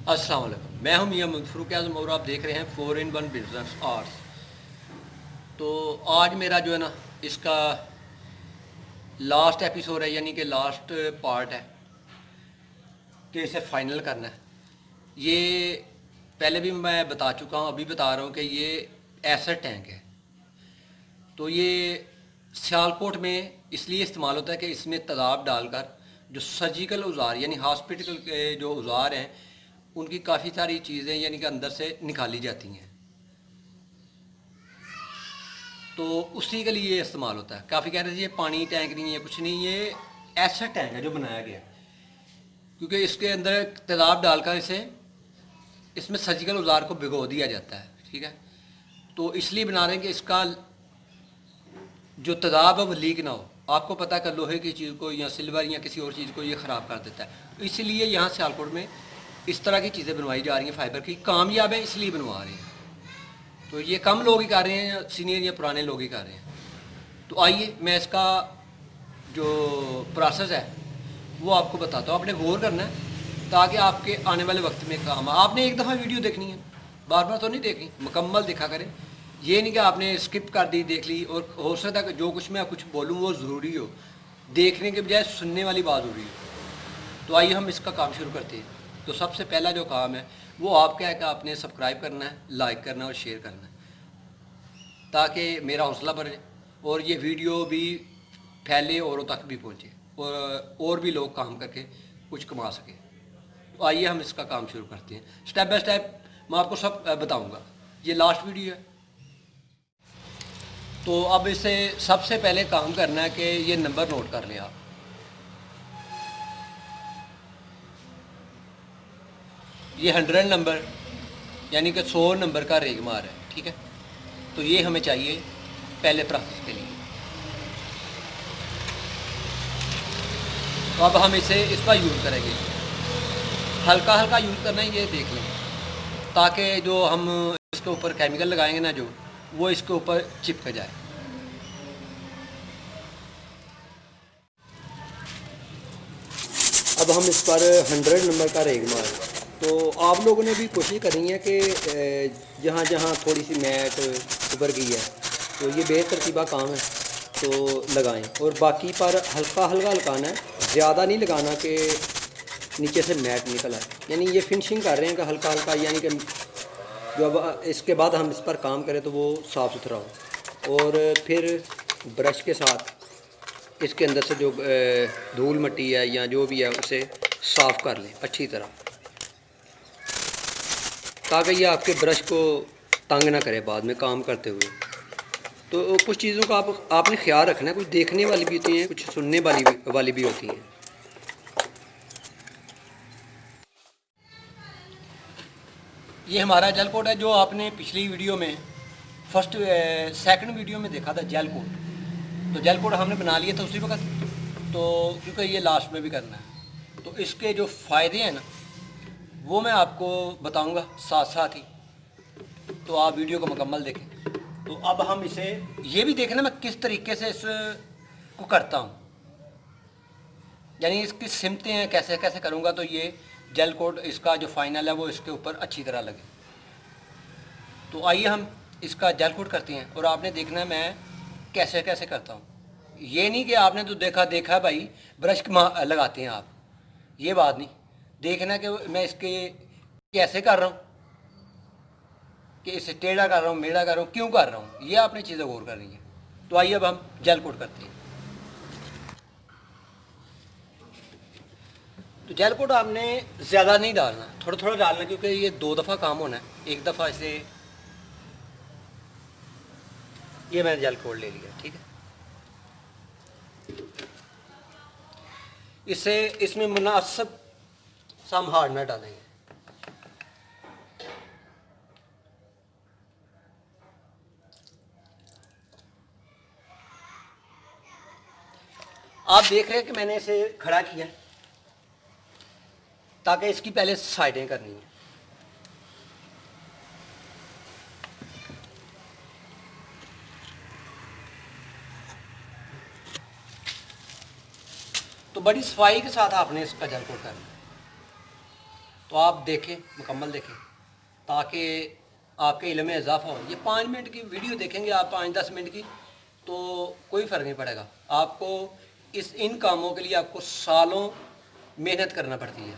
अस्सलाम वालेकुम। मैं हूं मियां फ़ारूक आज़म और आप देख रहे हैं 4 in 1 बिजनेस आर्ट्स। तो आज मेरा जो है ना इसका लास्ट एपिसोड है, यानी कि लास्ट पार्ट है कि इसे फाइनल करना है। ये पहले भी मैं बता चुका हूं, अभी बता रहा हूं कि ये एसिड टैंक है। तो ये सियालकोट में इसलिए इस्तेमाल होता है कि इसमें तेज़ाब डालकर जो सर्जिकल औज़ार यानी हॉस्पिटल के जो औज़ार हैं उनकी काफ़ी सारी चीज़ें यानी कि अंदर से निकाली जाती हैं। तो उसी के लिए इस्तेमाल होता है। काफ़ी कह रहे थे ये पानी टैंक नहीं है, कुछ नहीं, ये ऐसा टैंक है जो बनाया गया है, क्योंकि इसके अंदर तेज़ाब डालकर इसे इसमें सर्जिकल औजार को भिगो दिया जाता है। ठीक है, तो इसलिए बना रहे हैं कि इसका जो तेज़ाब है वो लीक ना हो। आपको पता है कि लोहे की चीज़ को या सिल्वर या किसी और चीज़ को ये ख़राब कर देता है। तो इसीलिए यहाँ सियालकोट में इस तरह की चीज़ें बनवाई जा रही हैं, फाइबर की, कामयाब है इसलिए बनवा रहे हैं। तो ये कम लोग ही कर रहे हैं, या सीनियर या पुराने लोग ही कर रहे हैं। तो आइए मैं इसका जो प्रोसेस है वो आपको बताता हूँ। आपने गौर करना है ताकि आपके आने वाले वक्त में काम आए। आपने एक दफ़ा वीडियो देखनी है, बार बार तो नहीं देखनी, मुकम्मल देखा करें। ये नहीं कि आपने स्किप कर दी, देख ली, और हो सकता है कि जो कुछ मैं कुछ बोलूँ वो ज़रूरी हो, देखने के बजाय सुनने वाली बात ज़रूरी हो। तो आइए हम इसका काम शुरू करते हैं। तो सबसे पहला जो काम है वो आपका है कि आपने सब्सक्राइब करना है, लाइक करना है और शेयर करना है, ताकि मेरा हौसला बढ़े और ये वीडियो भी फैले, औरों तक भी पहुँचे और भी लोग काम करके कुछ कमा सके। तो आइए हम इसका काम शुरू करते हैं। स्टेप बाय स्टेप मैं आपको सब बताऊंगा। ये लास्ट वीडियो है। तो अब इसे सबसे पहले काम करना है कि ये नंबर नोट कर लें आप। ये 100 नंबर यानी कि 100 नंबर का रेगमार है। ठीक है, तो ये हमें चाहिए पहले प्रोसेस के लिए। तो अब हम इसे इसका यूज़ करेंगे, हल्का हल्का यूज़ करना है, ये देख लें, ताकि जो हम इसके ऊपर केमिकल लगाएंगे ना जो वो इसके ऊपर चिपक जाए। अब हम इस पर 100 नंबर का रेग मार। तो आप लोगों ने भी कोशिश करनी है कि जहाँ जहाँ थोड़ी सी मैट उभर गई है तो ये बेतरतीबा काम है तो लगाएं, और बाकी पर हल्का हल्का लगाना है, ज़्यादा नहीं लगाना कि नीचे से मैट निकल आए। यानी ये फिनिशिंग कर रहे हैं कि हल्का हल्का, यानी कि जो अब इसके बाद हम इस पर काम करें तो वो साफ़ सुथरा हो। और फिर ब्रश के साथ इसके अंदर से जो धूल मिट्टी है या जो भी है उसे साफ़ कर लें अच्छी तरह, ताकि ये आपके ब्रश को तंग ना करे बाद में काम करते हुए। तो कुछ चीज़ों का आपने ख्याल रखना है, कुछ देखने वाली भी होती हैं, कुछ सुनने वाली भी होती हैं। ये हमारा जेल कोट है जो आपने पिछली वीडियो में सेकंड वीडियो में देखा था, जेल कोट। तो जेल कोट हमने बना लिया था उसी वक्त, तो क्योंकि ये लास्ट में भी करना है। तो इसके जो फ़ायदे हैं ना वो मैं आपको बताऊंगा साथ साथ ही, तो आप वीडियो को मुकम्मल देखें। तो अब हम इसे ये भी देखना मैं किस तरीके से इसको करता हूँ, यानी इसकी सिमतें हैं कैसे कैसे करूँगा तो ये जेल कोट इसका जो फाइनल है वो इसके ऊपर अच्छी तरह लगे। तो आइए हम इसका जेल कोट करते हैं, और आपने देखना है मैं कैसे कैसे करता हूँ। ये नहीं कि आपने तो देखा भाई ब्रश लगाते हैं आप, ये बात नहीं। देखना कि मैं इसके कैसे कर रहा हूँ, कि इसे टेढ़ा कर रहा हूँ, मेढ़ा कर रहा हूँ, क्यों कर रहा हूँ, ये आपने चीज़ें गौर करनी है। तो आइए अब हम जेल कोट करते हैं। तो जेल कोट आपने ज़्यादा नहीं डालना, थोड़ा थोड़ा डालना, क्योंकि ये 2 दफ़ा काम होना है। एक दफ़ा इसे ये मैंने जेल कोट ले लिया। ठीक है, इसे इसमें मुनासिब सा हम हार्डनर डालेंगे। आप देख रहे हैं कि मैंने इसे खड़ा किया ताकि इसकी पहले साइडें करनी है। तो बड़ी सफाई के साथ आपने इसका जेल कोट करना है। तो आप देखें, मुकम्मल देखें, ताकि आपके इल्म में इजाफा हो। ये 5 मिनट की वीडियो देखेंगे आप, 5-10 मिनट की, तो कोई फ़र्क नहीं पड़ेगा। आपको इन कामों के लिए आपको सालों मेहनत करना पड़ती है,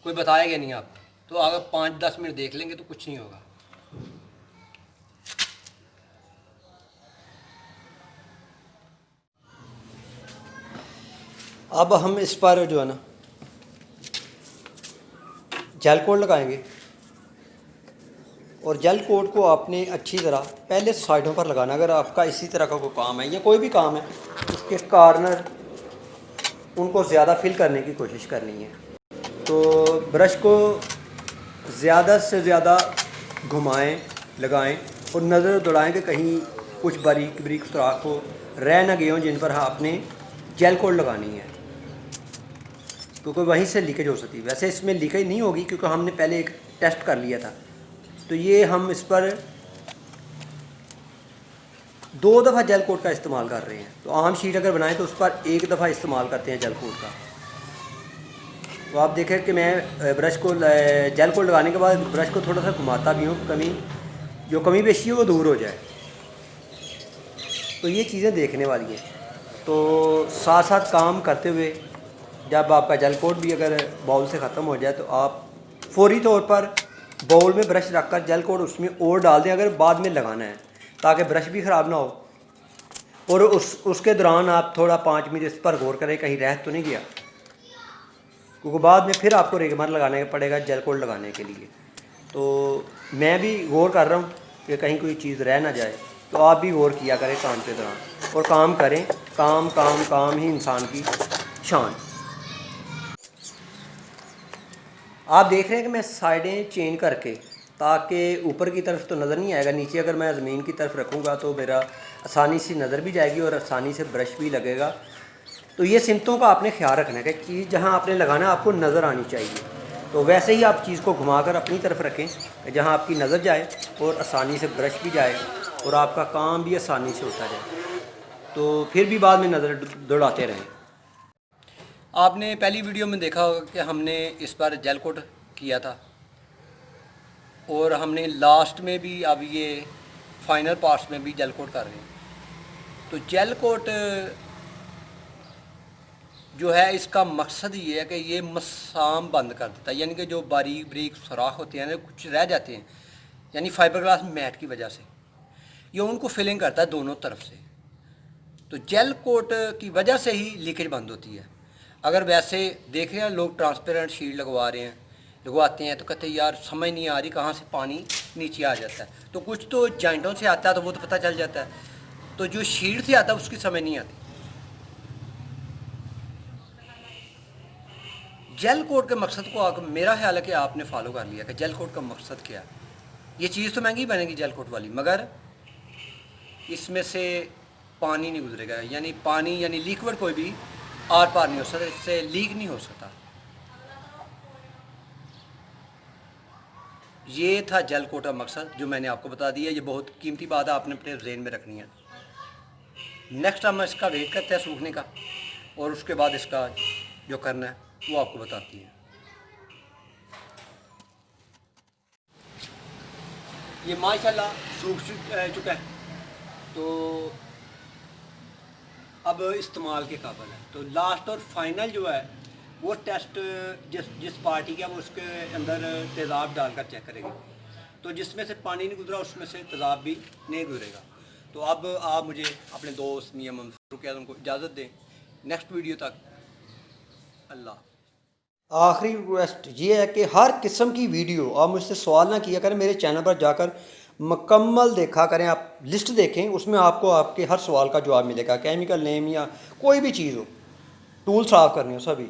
कोई बताएगा नहीं आपको। तो अगर 5-10 मिनट देख लेंगे तो कुछ नहीं होगा। अब हम इस पर जो है ना जेल कोट लगाएंगे, और जेल कोट को आपने अच्छी तरह पहले साइडों पर लगाना। अगर आपका इसी तरह का कोई काम है या कोई भी काम है, उसके कॉर्नर उनको ज़्यादा फिल करने की कोशिश करनी है। तो ब्रश को ज़्यादा से ज़्यादा घुमाएं, लगाएं और नज़र दौड़ाएं कि कहीं कुछ बारीक बारीक सुराख हो रह ना गए हों जिन पर आपने जेल कोट लगानी है, क्योंकि वहीं से लीकेज हो सकती है। वैसे इसमें लीकेज नहीं होगी क्योंकि हमने पहले एक टेस्ट कर लिया था। तो ये हम इस पर 2 दफ़ा जेल कोट का इस्तेमाल कर रहे हैं। तो आम शीट अगर बनाएं तो उस पर 1 दफ़ा इस्तेमाल करते हैं जेल कोट का। तो आप देखें कि मैं ब्रश को जेल कोट लगाने के बाद ब्रश को थोड़ा सा घुमाता भी हूँ, जो कमी पेशी है वो दूर हो जाए। तो ये चीज़ें देखने वाली हैं। तो साथ साथ काम करते हुए जब आपका जेल कोट भी अगर बाउल से ख़त्म हो जाए तो आप फौरी तौर पर बाउल में ब्रश रख कर जेल कोट उसमें और डाल दें अगर बाद में लगाना है, ताकि ब्रश भी ख़राब ना हो। और उसके दौरान आप थोड़ा 5 मिनट इस पर गौर करें कहीं रह तो नहीं गया, क्योंकि बाद में फिर आपको रेगमार लगाना पड़ेगा जेल कोट लगाने के लिए। तो मैं भी गौर कर रहा हूँ कि कहीं कोई चीज़ रह ना जाए। तो आप भी गौर किया करें काम के दौरान, और काम करें। काम काम काम ही इंसान की शान। आप देख रहे हैं कि मैं साइडें चेंज करके, ताकि ऊपर की तरफ तो नज़र नहीं आएगा, नीचे अगर मैं ज़मीन की तरफ रखूँगा तो मेरा आसानी से नज़र भी जाएगी और आसानी से ब्रश भी लगेगा। तो ये सिमतों का आपने ख्याल रखना है कि चीज़ जहाँ आपने लगाना है आपको नज़र आनी चाहिए। तो वैसे ही आप चीज़ को घुमाकर अपनी तरफ रखें जहाँ आपकी नज़र जाए और आसानी से ब्रश भी जाए और आपका काम भी आसानी से होता जाए। तो फिर भी बाद में नज़र दौड़ाते रहें। आपने पहली वीडियो में देखा होगा कि हमने इस पर जेल कोट किया था, और हमने लास्ट में भी अब ये फाइनल पार्ट्स में भी जेल कोट कर रहे हैं। तो जेल कोट जो है इसका मकसद ये है कि ये मसाम बंद कर देता है, यानी कि जो बारीक बारीक सुराख होते हैं ना, कुछ रह जाते हैं, यानी फाइबर ग्लास मैट की वजह से ये उनको फिलिंग करता है दोनों तरफ से। तो जेल कोट की वजह से ही लीकेज बंद होती है। अगर वैसे देख रहे हैं लोग ट्रांसपेरेंट शीट लगवाते हैं तो कहते हैं यार समझ नहीं आ रही कहाँ से पानी नीचे आ जाता है। तो कुछ तो जॉइंटों से आता है तो वो तो पता चल जाता है, तो जो शीट से आता है उसकी समझ नहीं आती। जेल कोट के मकसद को मेरा ख्याल है कि आपने फॉलो कर लिया कि जेल कोट का मकसद क्या है। ये चीज़ तो महंगी बनेगी जेल कोट वाली, मगर इसमें से पानी नहीं गुजरेगा, यानी पानी यानी लिक्विड कोई भी आर पार नहीं हो सकता, इससे लीक नहीं हो सकता। ये था जेल कोट का मकसद जो मैंने आपको बता दिया। ये बहुत कीमती बात है, आपने अपने ज़हन में रखनी है। नेक्स्ट हम इसका वेट करते हैं सूखने का, और उसके बाद इसका जो करना है वो आपको बताती है। ये माशाल्लाह सूख चुका है, तो अब इस्तेमाल के काबिल है। तो लास्ट और फाइनल जो है वो टेस्ट जिस पार्टी का वो उसके अंदर तेज़ाब डालकर चेक करेंगे। तो जिसमें से पानी नहीं गुजरा उसमें से तेज़ाब भी नहीं गुजरेगा। तो अब आप मुझे अपने दोस्त मियां मंसूर आज़म को इजाज़त दें। नेक्स्ट वीडियो तक अल्लाह। आखिरी रिक्वेस्ट ये है कि हर किस्म की वीडियो आप मुझसे सवाल ना किया करें, मेरे चैनल पर जाकर मुकम्मल देखा करें। आप लिस्ट देखें, उसमें आपको आपके हर सवाल का जवाब मिलेगा। केमिकल नेम या कोई भी चीज़ हो, टूल साफ़ करने हो, सभी